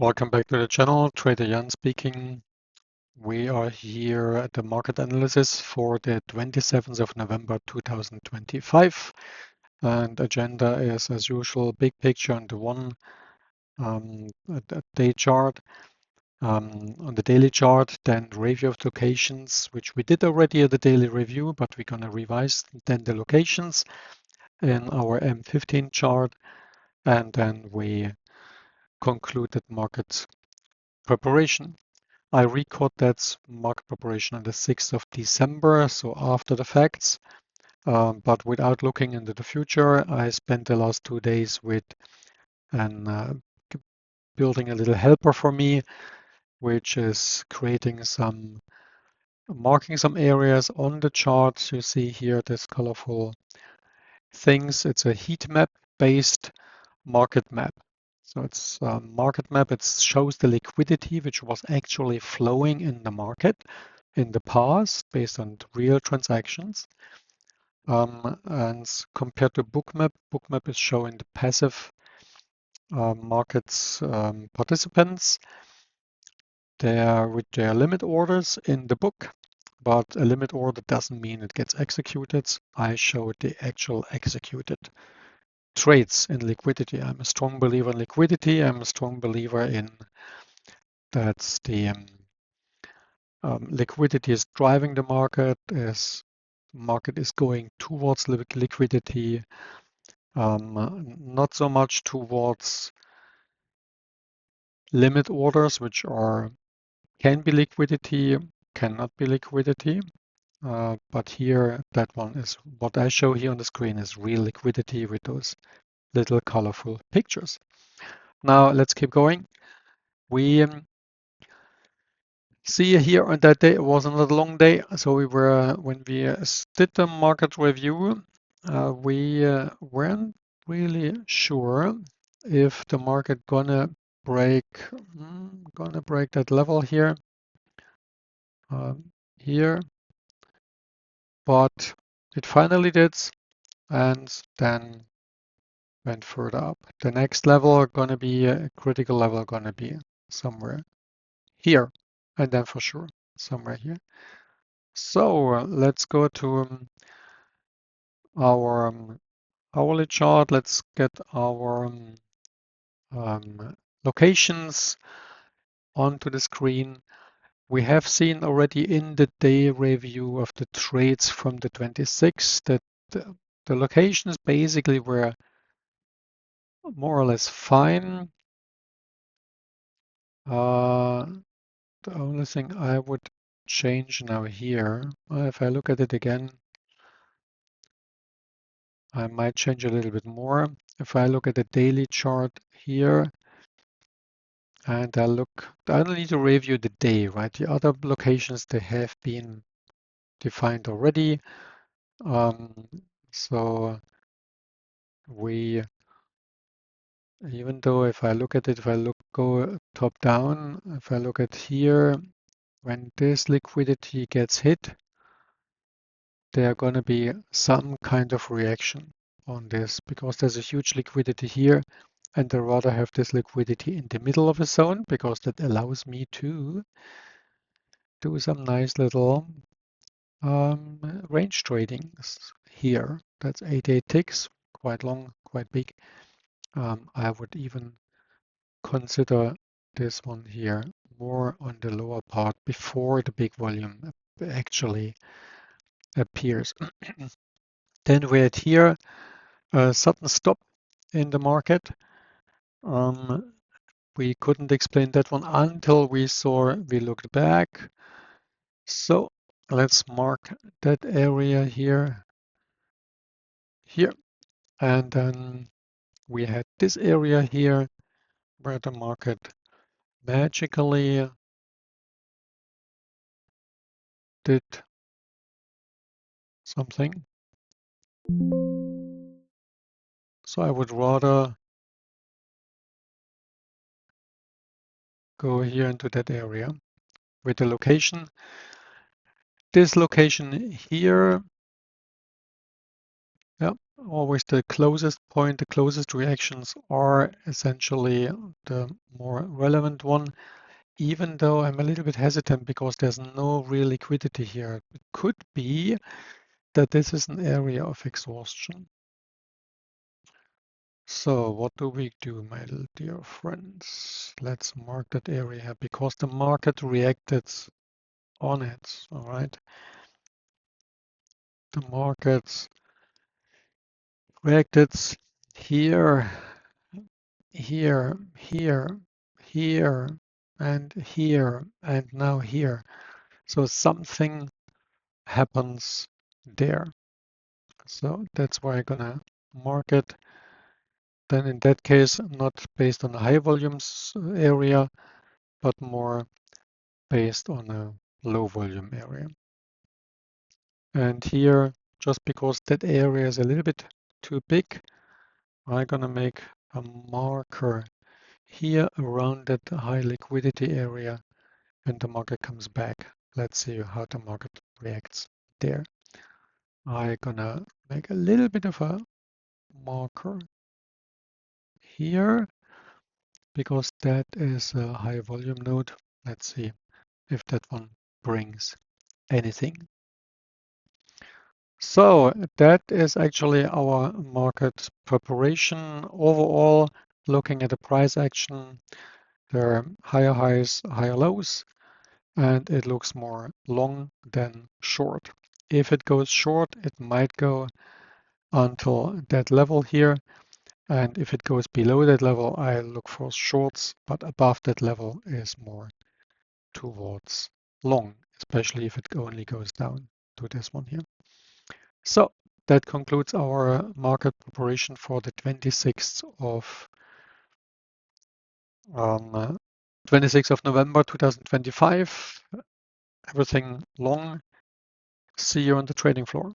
Welcome back to the channel, Trader Jan speaking. We are here at the market analysis for the 27th of November 2025. And agenda is, as usual, big picture on the one day chart, on the daily chart, then review of locations, which we did already at the daily review, but we're going to revise then the locations in our M15 chart. And then we concluded market preparation. I record that market preparation on the 6th of December, so after the facts, but without looking into the future. I spent the last 2 days with building a little helper for me, which is marking some areas on the chart. You see here this colorful things. It's a heat map based market map. So it's a market map. It shows the liquidity which was actually flowing in the market in the past based on real transactions. And compared to Bookmap, Bookmap is showing the passive markets participants with their limit orders in the book. But a limit order doesn't mean it gets executed. I showed the actual executed trades in liquidity. I'm a strong believer in liquidity. I'm a strong believer in that the liquidity is driving the market as market is going towards liquidity, not so much towards limit orders, which can be liquidity, cannot be liquidity. But here, that one is what I show here on the screen is real liquidity with those little colorful pictures. Now let's keep going. We see here on that day, it was another long day. So when we did the market review, we weren't really sure if the market gonna break that level here, but it finally did, and then went further up. The next level gonna be a critical level, gonna be somewhere here, and then for sure somewhere here. So let's go to our hourly chart. Let's get our locations onto the screen. We have seen already in the day review of the trades from the 26th that the locations basically were more or less fine. The only thing I would change now here, if I look at it again, I might change a little bit more. If I look at the daily chart here, and I don't need to review the day, right? The other locations, they have been defined already. So even though if I look at it, go top down, if I look at here, when this liquidity gets hit, there going to be some kind of reaction on this because there's a huge liquidity here, and I rather have this liquidity in the middle of a zone because that allows me to do some nice little range trading here. That's 88 ticks, quite long, quite big. I would even consider this one here more on the lower part before the big volume actually appears. Then we had here a sudden stop in the market. We couldn't explain that one until we looked back. So let's mark that area here, and then we had this area here where the market magically did something. So I would rather go here into that area with the location. This location here, yeah, always the closest point, the closest reactions are essentially the more relevant one, even though I'm a little bit hesitant because there's no real liquidity here. It could be that this is an area of exhaustion. So what do we do, my dear friends? Let's mark that area because the market reacted on it, all right? The markets reacted here, here, here, here, and now here. So something happens there. So that's why I'm gonna mark it. Then in that case, not based on a high volumes area, but more based on a low volume area. And here, just because that area is a little bit too big, I'm gonna make a marker here around that high liquidity area when the market comes back. Let's see how the market reacts there. I'm gonna make a little bit of a marker here because that is a high volume node. Let's see if that one brings anything. So that is actually our market preparation. Overall, looking at the price action, there are higher highs, higher lows, and it looks more long than short. If it goes short, it might go until that level here. And if it goes below that level, I look for shorts, but above that level is more towards long, especially if it only goes down to this one here. So that concludes our market preparation for the 26th of 26th of November 2025. Everything long. See you on the trading floor.